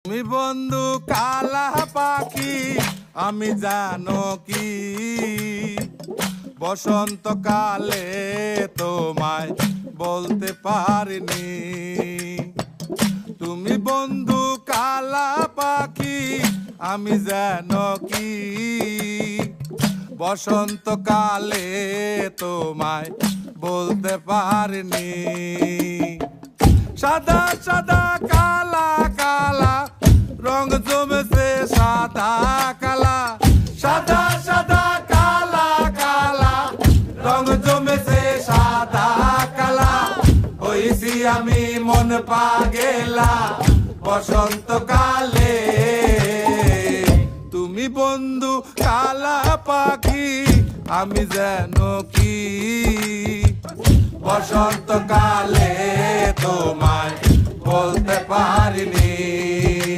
তুমি বন্ধু কালা পাখি আমি জানো কি বসন্তকালে তোমায় বলতে পারিনি। তুমি বন্ধু কালা পাখি আমি জানো কি বসন্তকালে তোমায় বলতে পারিনি। সাদা সাদা কালা কালা রং জমেছে সাদা কালা, সাদা সাদা কালা কালা রং জমেছে সাদা কালা। হইছি আমি মন পাগেলা বসন্তকালে। তুমি বন্ধু কালা পাখি আমি যেন কি বসন্তকালে তোমায় বলতে পারিনি।